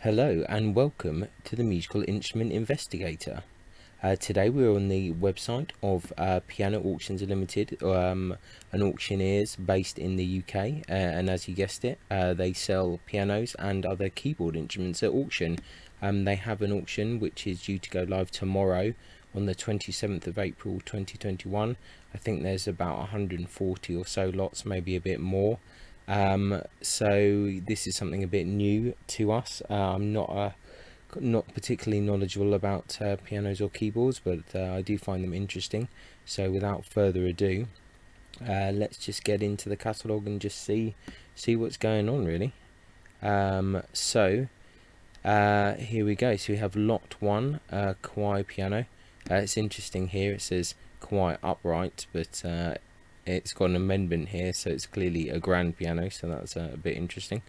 Hello and welcome to the Musical Instrument Investigator. Today we're on the website of Piano Auctions Ltd, an auctioneers based in the UK, and as you guessed it, they sell pianos and other keyboard instruments at auction. They have an auction which is due to go live tomorrow on the 27th of April 2021. I think there's about 140 or so lots, maybe a bit more. So this is something a bit new to us. I'm not particularly knowledgeable about pianos or keyboards, but I do find them interesting. So without further ado, let's just get into the catalogue and just see what's going on, really. Here we go. So we have lot 1, Kawai piano. It's interesting here, it says Kawai upright, but it's got an amendment here, so it's clearly a grand piano, so that's a bit interesting.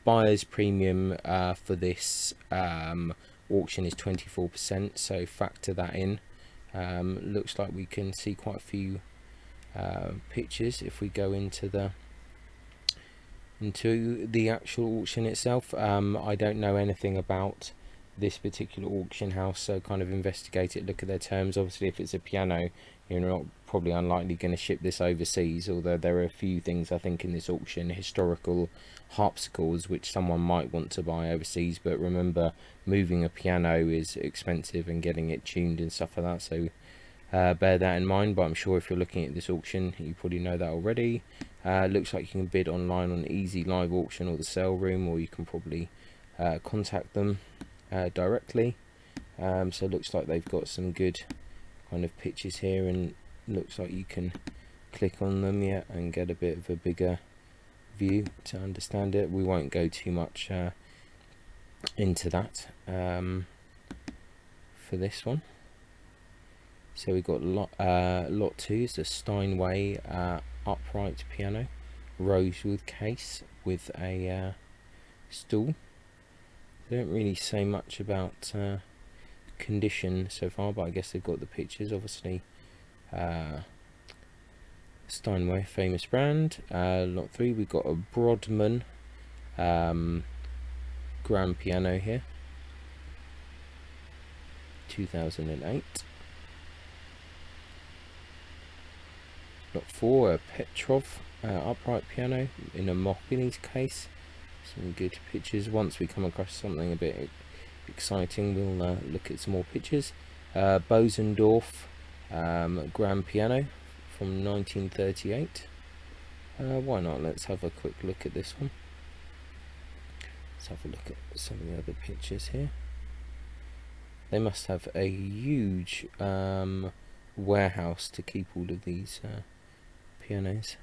Buyer's premium for this auction is 24%, so factor that in. Looks like we can see quite a few pictures if we go into the actual auction itself. I don't know anything about this particular auction house, so kind of investigate it, look at their terms. Obviously, if it's a piano, you're not probably unlikely going to ship this overseas, although there are a few things I think in this auction, historical harpsichords, which someone might want to buy overseas. But remember, moving a piano is expensive and getting it tuned and stuff like that, so bear that in mind. But I'm sure if you're looking at this auction, you probably know that already. Looks like you can bid online on Easy Live Auction or the Sale Room, or you can probably contact them directly. So it looks like they've got some good kind of pictures here, and looks like you can click on them and get a bit of a bigger view to understand it. We won't go too much into that for this one. So we've got lot 2 is the Steinway upright piano, rosewood case with a stool. They don't really say much about condition so far, but I guess they've got the pictures. Obviously, Steinway, famous brand. Lot 3, we've got a Brodmann grand piano here, 2008. Lot 4, a Petrov upright piano in a mahogany case. Some good pictures. Once we come across something a bit exciting, we'll look at some more pictures. Bosendorf grand piano from 1938. Why not? Let's have a quick look at this one. Let's have a look at some of the other pictures here. They must have a huge warehouse to keep all of these pianos.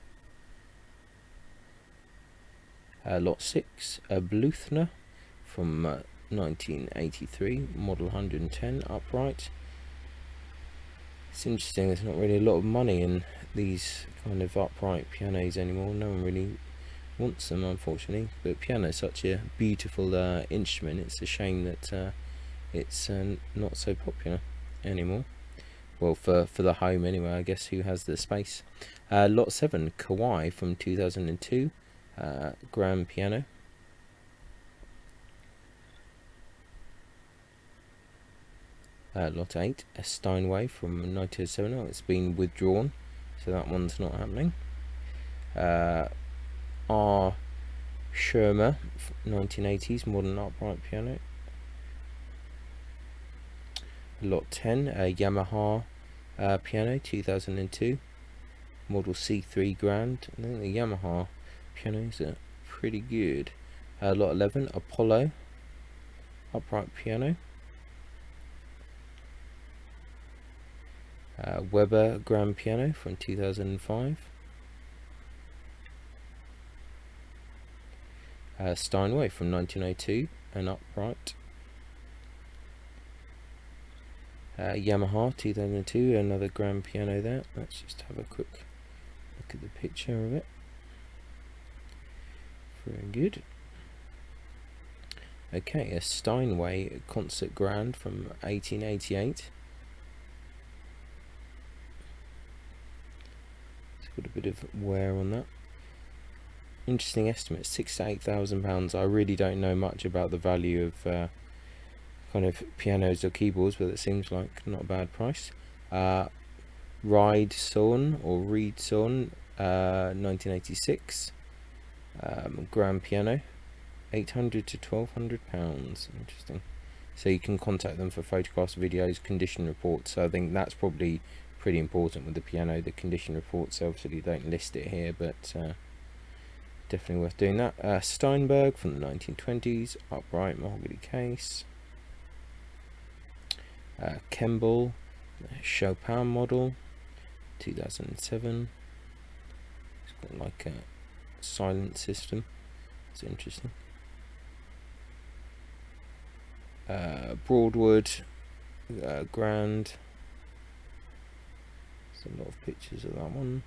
Lot 6, a Bluthner from 1983, model 110, upright. It's interesting, there's not really a lot of money in these kind of upright pianos anymore. No one really wants them, unfortunately, but piano is such a beautiful instrument. It's a shame that it's not so popular anymore. Well, for the home anyway, I guess. Who has the space? Lot 7, Kawai from 2002, grand piano. Lot 8, a Steinway from 1907. Oh, it's been withdrawn, so that one's not happening. R. Schirmer, 1980s, modern upright piano. Lot 10, a Yamaha piano, 2002, model C3 grand. I think the Yamaha pianos are pretty good. Lot 11, Apollo upright piano. Weber grand piano from 2005. Steinway from 1902, an upright. Yamaha 2002, another grand piano there. Let's just have a quick look at the picture of it. Very good. Okay, a Steinway concert grand from 1888. It's got a bit of wear on that. interesting estimate, £6,000 to £8,000. I really don't know much about the value of kind of pianos or keyboards, but it seems like not a bad price. Reed Son, 1986, grand piano, £800 to £1,200. Interesting. So you can contact them for photographs, videos, condition reports. So I think that's probably pretty important with the piano, the condition reports. Obviously don't list it here, but definitely worth doing that. Steinberg from the 1920s, upright mahogany case. Kemble, Chopin model, 2007. It's got like a silent system. It's interesting. Broadwood, grand. There's a lot of pictures of that one.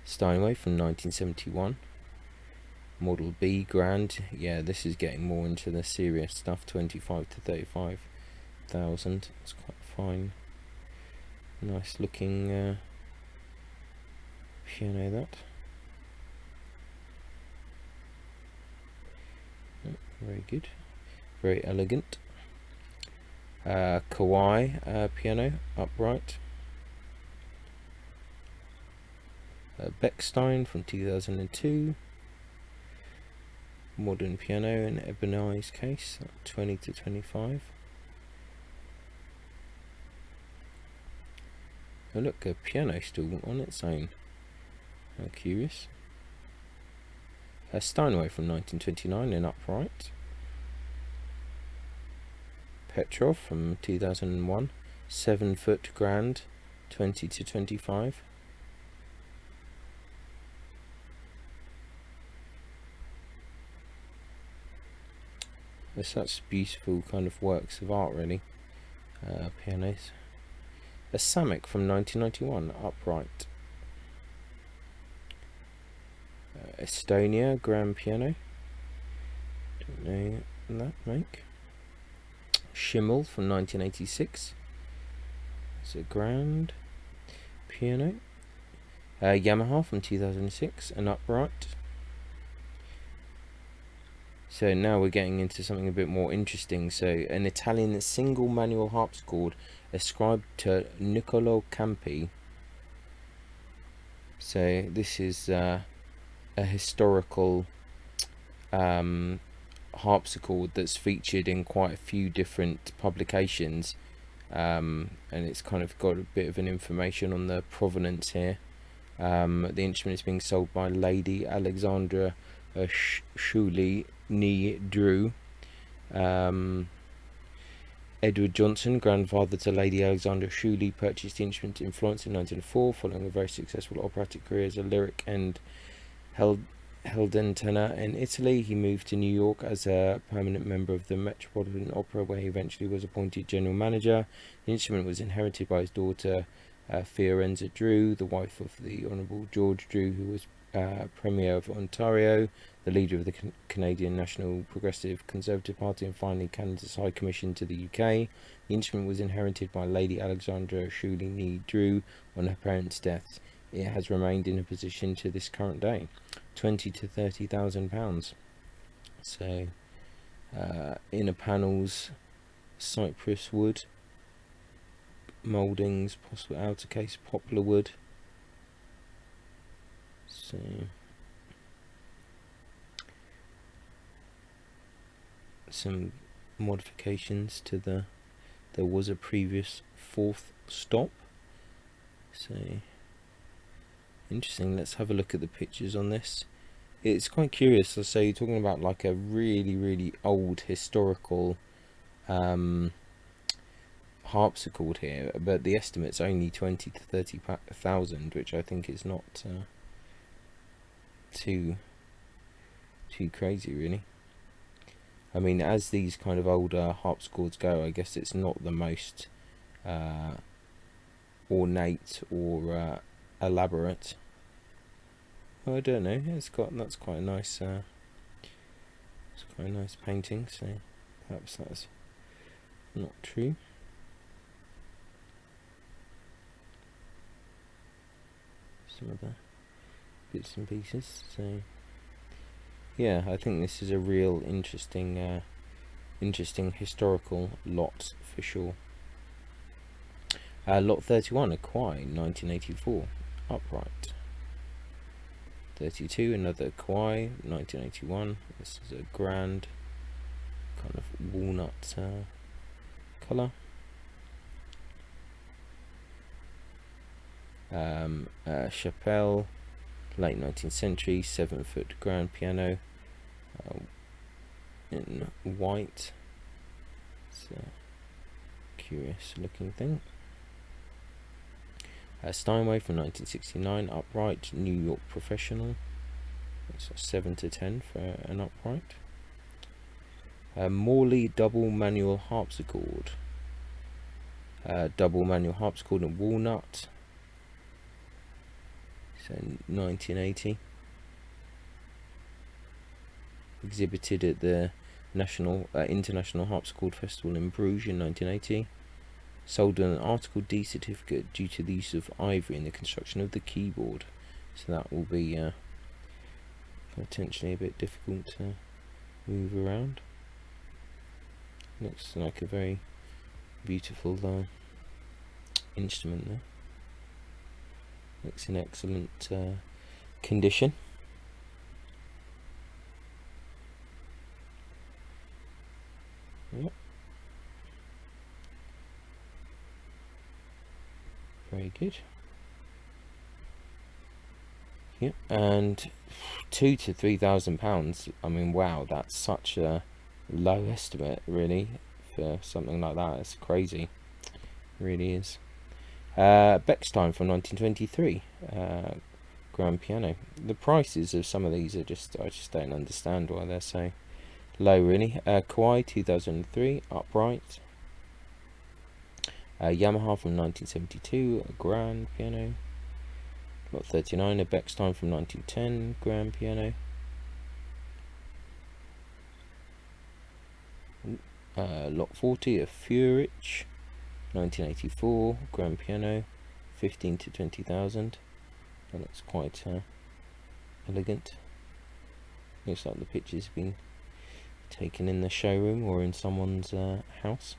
Steinway from 1971. Model B, grand. Yeah, this is getting more into the serious stuff. 25 to 35,000. It's quite fine. Nice looking piano, that. Very good, very elegant. Kawai piano, upright. Bechstein from 2002. Modern piano in ebonized case, 20 to 25. Oh look, a piano stool on its own. How curious. Steinway from 1929 in upright. Petrov from 2001, 7-foot grand, 20 to 25. They're such beautiful kind of works of art, really. Pianos. A Samick from 1991, upright. Estonia grand piano. Don't know that make. Schimmel from 1986. It's a grand piano. Yamaha from 2006, an upright. So now we're getting into something a bit more interesting. So an Italian single manual harpsichord ascribed to Niccolo Campi. So this is a historical harpsichord that's featured in quite a few different publications, and it's kind of got a bit of an information on the provenance here. The instrument is being sold by Lady Alexandra Shuley Nee Drew. Edward Johnson, grandfather to Lady Alexandra Shuley, purchased the instrument in Florence in 1904 following a very successful operatic career as a lyric and Helden tenor in Italy. He moved to New York as a permanent member of the Metropolitan Opera, where he eventually was appointed general manager. The instrument was inherited by his daughter Fiorenza Drew, the wife of the Honourable George Drew, who was Premier of Ontario, the leader of the Canadian National Progressive Conservative Party, and finally Canada's High Commission to the UK. The instrument was inherited by Lady Alexandra Shuley Nee Drew on her parents' deaths. It has remained in a position to this current day. 20 to 30,000 pounds. So inner panels, cypress wood, mouldings, possible outer case poplar wood. So some modifications to there was a previous fourth stop. So interesting. Let's have a look at the pictures on this. It's quite curious. So you're talking about like a really old historical harpsichord here, but the estimate's only 20 to 30,000, which I think is not too crazy, really. I mean, as these kind of older harpsichords go, I guess it's not the most ornate or elaborate. Well, I don't know. That's quite a nice. It's quite a nice painting. So perhaps that's not true. Some of the bits and pieces. So yeah, I think this is a real interesting historical lot for sure. Lot 31, a Kawai, 1984, upright. 32, another Kawai, 1981. This is a grand kind of walnut colour. Chapelle, late 19th century, 7-foot grand piano in white. It's a curious looking thing. Steinway from 1969, upright, New York Professional. It's a 7 to 10 for an upright. Morley double manual harpsichord. Double manual harpsichord in walnut. So 1980. Exhibited at the International Harpsichord Festival in Bruges in 1980. Sold an Article D certificate due to the use of ivory in the construction of the keyboard. So that will be potentially a bit difficult to move around. Looks like a very beautiful instrument there. Looks in excellent condition. Yep. Very good. Yep, and £2,000 to £3,000. I mean, wow, that's such a low estimate, really, for something like that. It's crazy, it really is. Bechstein from 1923, grand piano. The prices of some of these are just, I just don't understand why they're so low, really. Kawai 2003, upright. Yamaha from 1972, a grand piano. Lot 39, a Bechstein from 1910, grand piano. Lot 40, a Furich, 1984, grand piano, 15 to 20,000. That looks quite elegant. Looks like the picture's been taken in the showroom or in someone's house.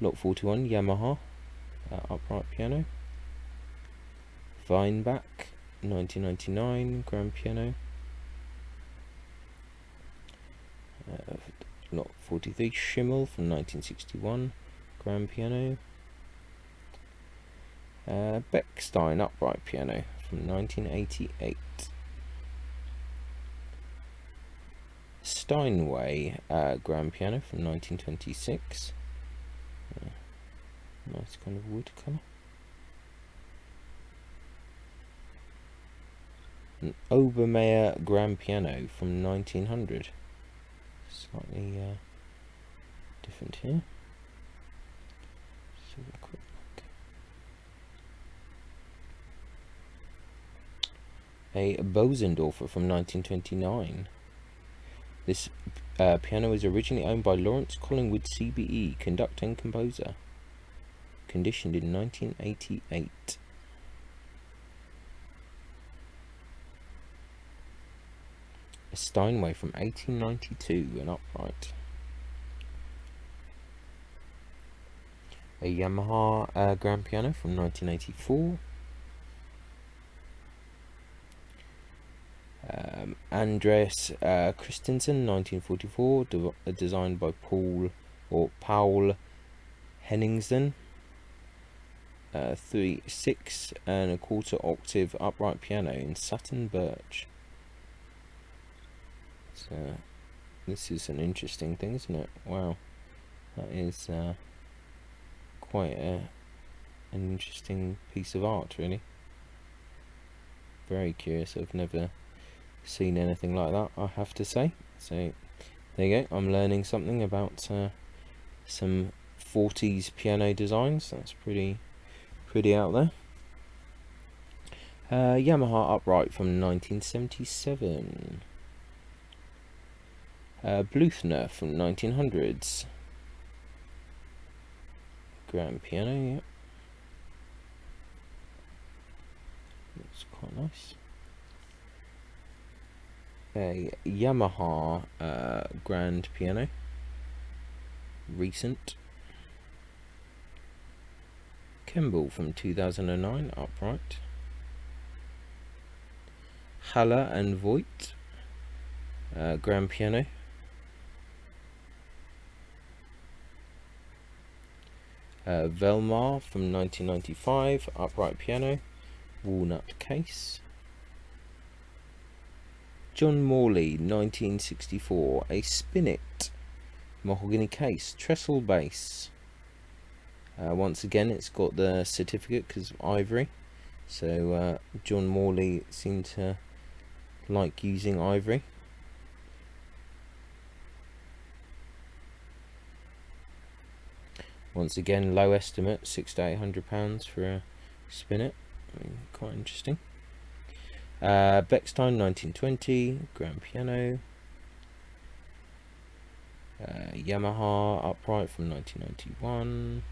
Lot 41, Yamaha, upright piano. Weinbach, 1999, grand piano. Lot 43, Schimmel from 1961, grand piano. Bechstein upright piano from 1988. Steinway grand piano from 1926. Nice kind of wood colour. An Obermeyer grand piano from 1900. Slightly different here. Let's have a quick look. A Bosendorfer from 1929. This piano was originally owned by Lawrence Collingwood CBE, conductor and composer. Conditioned in 1988. A Steinway from 1892, an upright. A Yamaha grand piano from 1984. Andreas Christensen, 1944, designed by Paul Henningsen. 6 1/4 octave upright piano in satin birch. So this is an interesting thing, isn't it? Wow, that is quite an interesting piece of art, really. Very curious. I've never seen anything like that, I have to say. So there you go, I'm learning something about some 40s piano designs. That's pretty out there. Yamaha upright from 1977. Bluthner from 1900s. Grand piano, yeah. Looks quite nice. A Yamaha grand piano, recent. Kemble from 2009, upright. Haller and Voigt grand piano. Velmar from 1995, upright piano, walnut case. John Morley 1964, a spinet, mahogany case, trestle bass. Once again, it's got the certificate because of ivory, so John Morley seemed to like using ivory. Once again, low estimate, £600 to £800 for a spinet. Quite interesting. Bechstein 1920, grand piano. Yamaha upright from 1991.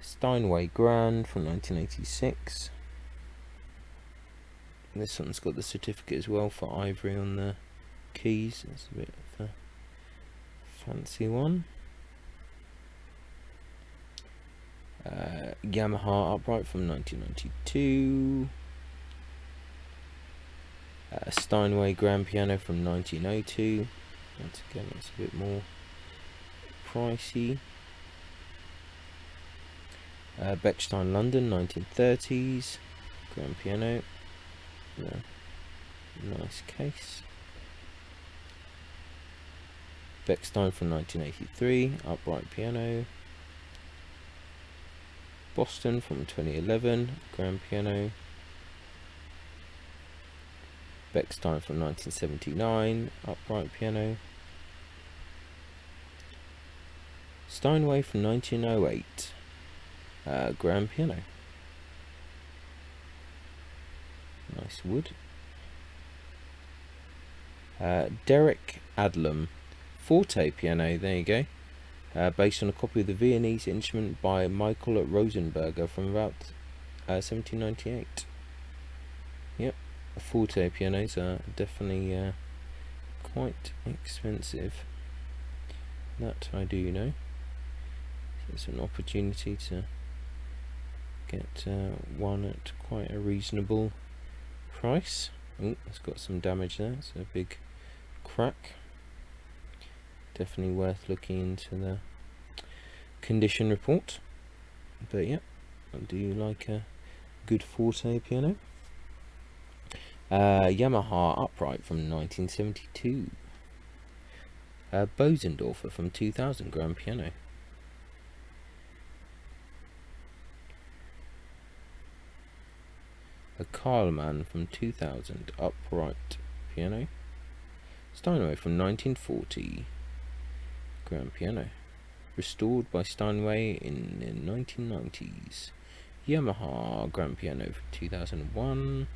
Steinway grand from 1986. This one's got the certificate as well for ivory on the keys. It's a bit of a fancy one. Yamaha upright from 1992. Steinway grand piano from 1902. Once again, it's a bit more pricey. Bechstein London 1930s grand piano. Nice case. Bechstein from 1983 upright piano. Boston from 2011 grand piano. Bechstein from 1979 upright piano. Steinway from 1908 grand piano. Nice wood. Derek Adlam forte piano, there you go. Based on a copy of the Viennese instrument by Michael Rosenberger from about 1798. Yep, forte pianos are definitely quite expensive. That I do know. So it's an opportunity to get one at quite a reasonable price. Oh, it's got some damage there. It's a big crack. Definitely worth looking into the condition report. But yeah, I do like a good forte piano. Yamaha upright from 1972. Bosendorfer from 2000 grand piano. A Karlmann from 2000 upright piano. Steinway from 1940 grand piano. Restored by Steinway in the 1990s. Yamaha grand piano from 2001.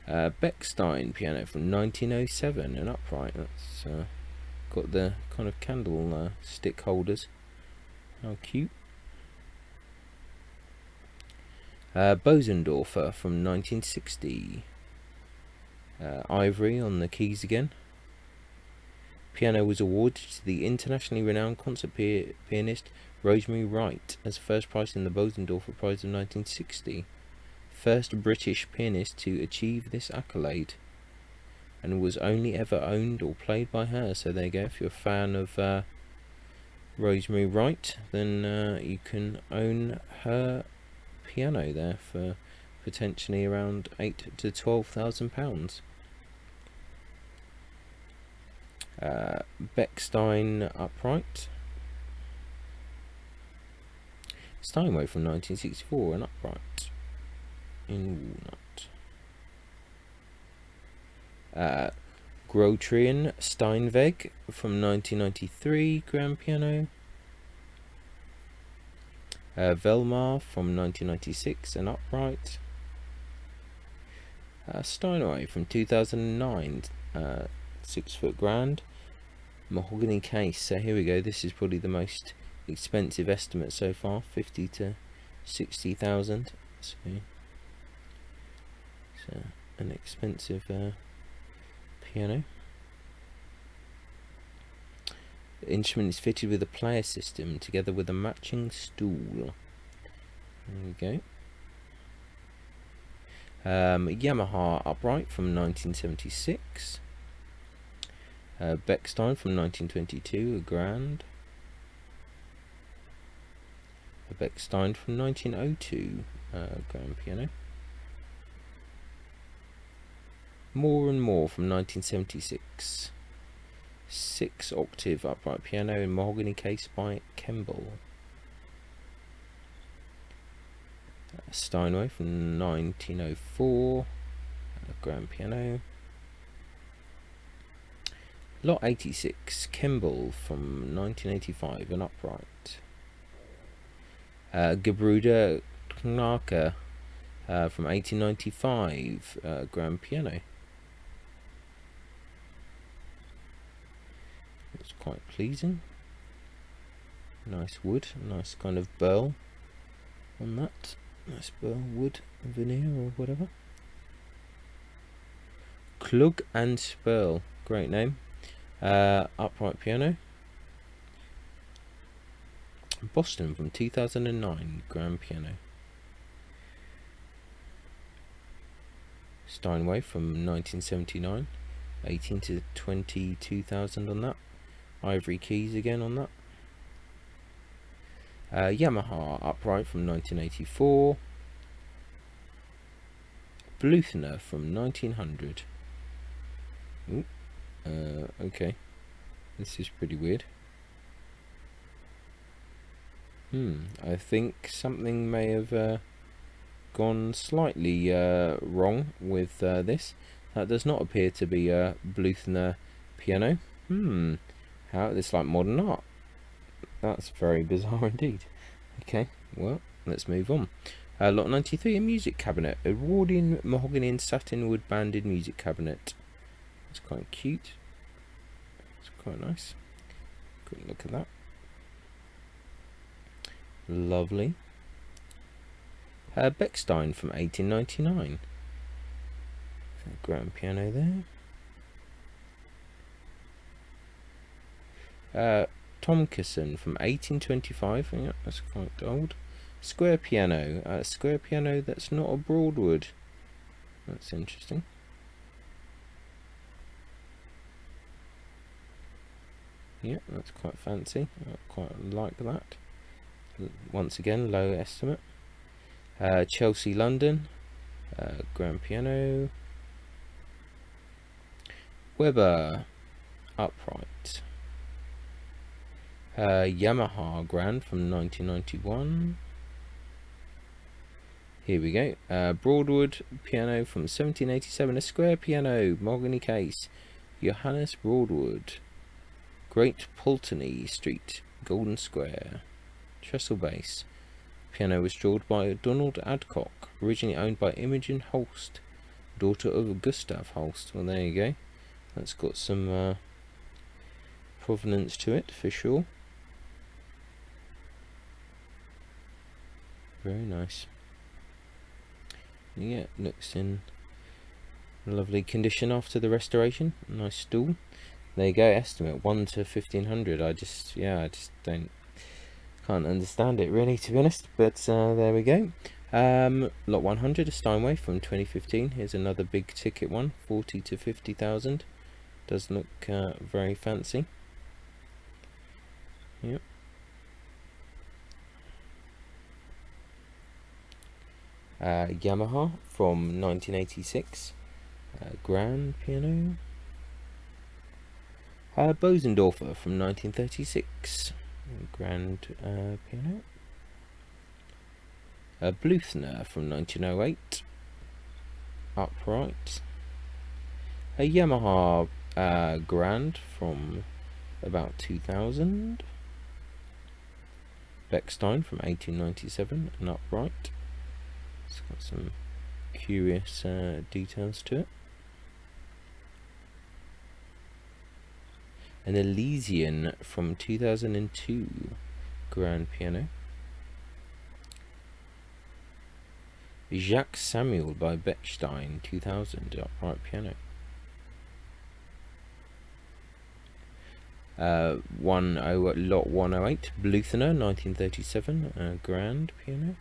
Bechstein piano from 1907, an upright. That's got the kind of candle stick holders. How cute. Bosendorfer from 1960. Ivory on the keys again. Piano was awarded to the internationally renowned concert pianist Rosemary Wright as first prize in the Bosendorfer Prize of 1960. First British pianist to achieve this accolade, and was only ever owned or played by her. So there you go. If you're a fan of Rosemary Wright, then you can own her piano there for potentially around £8,000 to £12,000. Bechstein upright. Steinway from 1964, an upright in walnut. Grotrian Steinweg from 1993 grand piano. Velmar from 1996, an upright. Steinway from 2009, 6 foot grand, mahogany case. So here we go. This is probably the most expensive estimate so far, 50 to 60,000. So an expensive piano. The instrument is fitted with a player system together with a matching stool. There we go. Yamaha upright from 1976. Bechstein from 1922, a grand. A Bechstein from 1902, grand piano. More and More from 1976. 6-octave upright piano in mahogany case by Kemble. Steinway from 1904, a grand piano. Lot 86, Kemble from 1985, an upright. Gebruder Knacker from 1895, grand piano. It's quite pleasing. Nice wood, nice kind of burl on that. Nice burl wood veneer or whatever. Klug and Spurl, great name. Upright piano. Boston from 2009, grand piano. Steinway from 1979, 18 to 22,000 on that. Ivory keys again on that. Yamaha upright from 1984. Bluthner from 1900. Ooh, okay, this is pretty weird. I think something may have gone slightly wrong with this. That does not appear to be a Bluthner piano. How this like modern art? That's very bizarre indeed. Okay, well, let's move on. Lot 93, a music cabinet, a Edwardian mahogany and satin wood banded music cabinet. It's quite cute. It's quite nice. Quick look at that. Lovely. Bechstein from 1899. Grand piano there. Tomkison from 1825. Yeah, that's quite old. Square piano. A square piano that's not a Broadwood. That's interesting. Yeah, that's quite fancy. I quite like that. Once again, low estimate. Chelsea, London. Grand piano. Weber upright. Yamaha grand from 1991. Here we go. Broadwood piano from 1787. A square piano, mahogany case. Johannes Broadwood. Great Pulteney Street, Golden Square. Trestle base. Piano was drawn by Donald Adcock, originally owned by Imogen Holst, daughter of Gustav Holst. Well, there you go. That's got some provenance to it for sure. Very nice. Yeah, looks in lovely condition after the restoration. Nice stool. There you go. Estimate 1 to 1500. I just can't understand it really, to be honest. But there we go. Lot 100, a Steinway from 2015. Here's another big ticket one, 40 to 50,000. Does look very fancy. Yep. Yamaha from 1986, grand piano. Bosendorfer from 1936, grand piano. Bluthner from 1908, upright. A Yamaha grand from about 2000. Bechstein from 1897, an upright. It's got some curious details to it. An Elysian from 2002, grand piano. Jacques Samuel by Bechstein, 2000, upright piano. Lot 108, Bluthner, 1937, grand piano.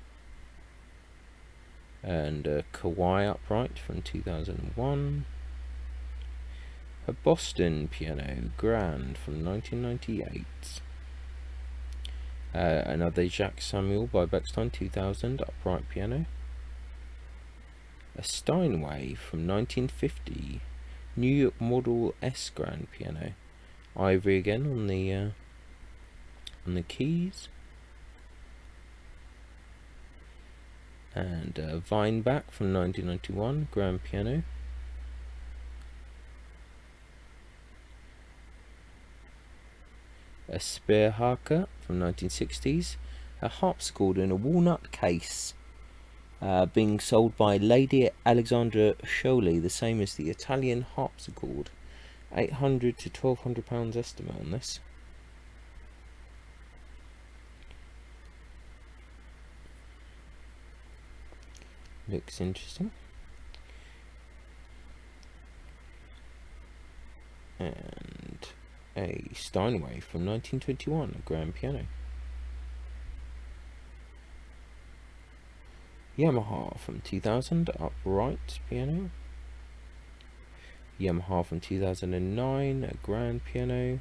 And Kawai upright from 2001. A Boston piano, grand from 1998. Another Jacques Samuel by Bechstein, 2000, upright piano. A Steinway from 1950, New York Model S grand piano, ivory again on the keys. And Weinbach from 1991, grand piano. A Speerhaker from 1960s, a harpsichord in a walnut case, being sold by Lady Alexandra Scioli, the same as the Italian harpsichord. £800 to £1,200 estimate on this. Looks interesting. And a Steinway from 1921, a grand piano. Yamaha from 2000, upright piano. Yamaha from 2009, a grand piano.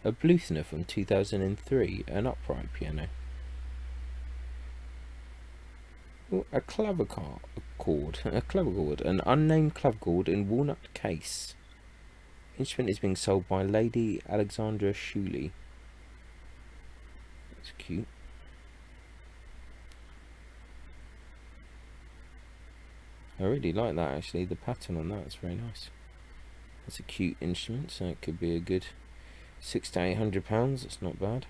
A Bluthner from 2003, an upright piano. A clavichord, an unnamed clavichord in walnut case. Instrument is being sold by Lady Alexandra Scioli. That's cute. I really like that actually, the pattern on that is very nice. That's a cute instrument, so it could be a good £600 to £800, it's not bad.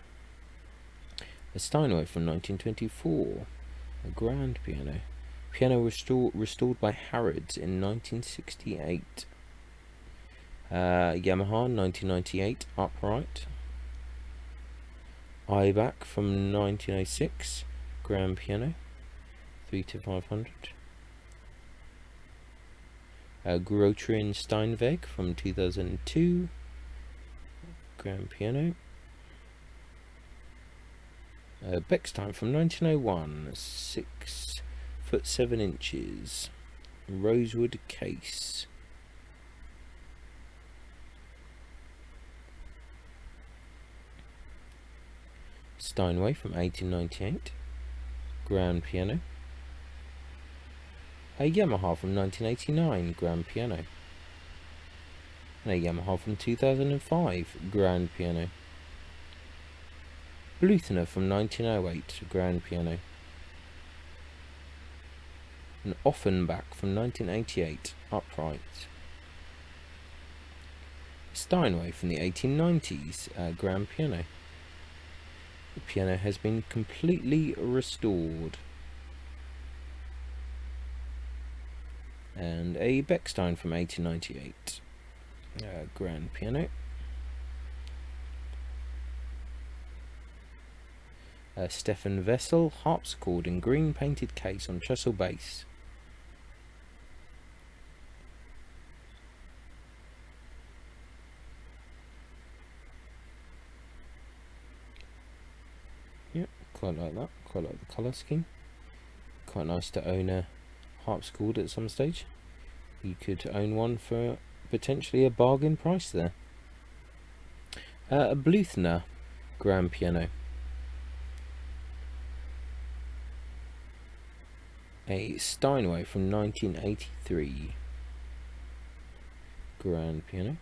A Steinway from 1924, a grand piano. Piano restored by Harrods in 1968. Yamaha 1998, upright. Eibach from 1906, grand piano, 300 to 500. Grotrian Steinweg from 2002, grand piano. Bechstein from 1901, 6 foot 7 inches, rosewood case. Steinway from 1898, grand piano. A Yamaha from 1989, grand piano. And a Yamaha from 2005, grand piano. Bluthner from 1908, grand piano. An Offenbach from 1988, upright. Steinway from the 1890s, grand piano. The piano has been completely restored. And a Bechstein from 1898, grand piano. Stefan Wessel harpsichord in green painted case on trestle bass. Yep, quite like that. Quite like the colour scheme. Quite nice to own a harpsichord at some stage. You could own one for potentially a bargain price there. A Bluthner grand piano. A Steinway from 1983, grand piano.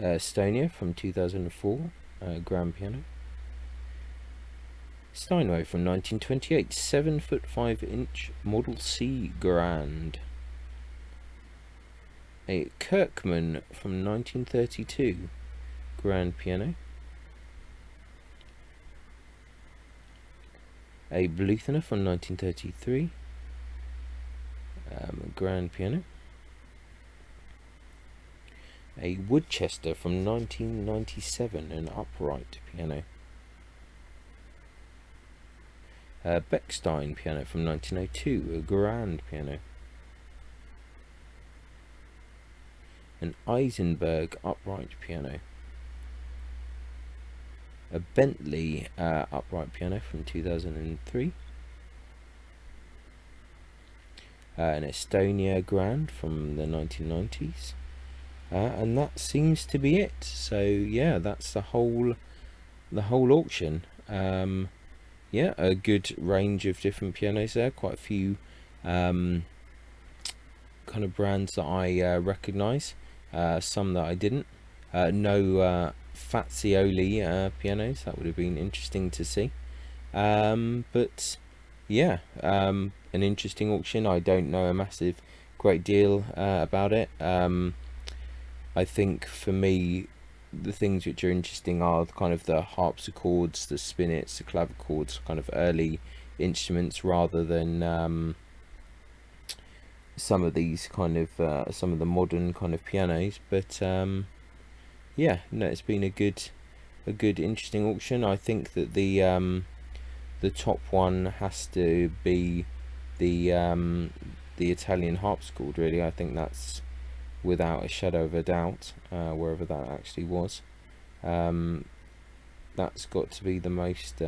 Estonia from 2004, grand piano. Steinway from 1928, 7 foot 5 inch Model C grand. A Kirkman from 1932, grand piano. A Bluthner from 1933, grand piano. A Woodchester from 1997, an upright piano. Bechstein piano from 1902, a grand piano. An Eisenberg upright piano. A Bentley upright piano from 2003. An Estonia grand from the 1990s. And that seems to be it. So yeah, that's the whole auction. Yeah, a good range of different pianos there. Quite a few kind of brands that I recognise, some that I didn't. No Fazioli pianos. That would have been interesting to see. But yeah, an interesting auction. I don't know a great deal about it. I think for me, the things which are interesting are kind of the harpsichords, the spinets, the clavichords, kind of early instruments, rather than some of these kind of some of the modern kind of pianos. But yeah, no, it's been a good interesting auction. I think that the top one has to be the Italian harpsichord. Really, I think that's without a shadow of a doubt, wherever that actually was. That's got to be the most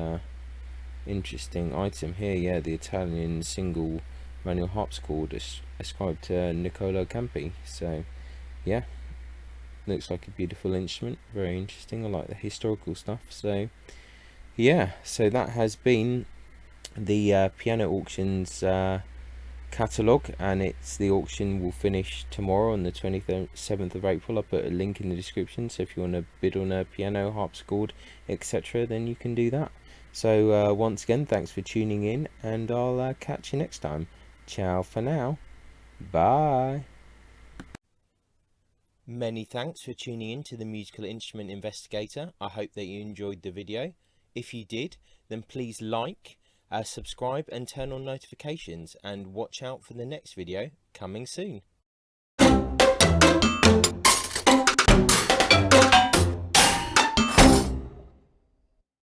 interesting item here. Yeah, the Italian single manual harpsichord ascribed to Niccolo Campi. So yeah, looks like a beautiful instrument, very interesting. I like the historical stuff. So yeah, so that has been the Piano Auctions catalogue, and the auction will finish tomorrow on the 27th of April. I'll put a link in the description, so if you want to bid on a piano, harpsichord, etc., then you can do that. So once again, thanks for tuning in, and I'll catch you next time. Ciao for now. Bye. Many thanks for tuning in to the Musical Instrument Investigator. I hope that you enjoyed the video. If you did, then please like, subscribe and turn on notifications, and watch out for the next video coming soon.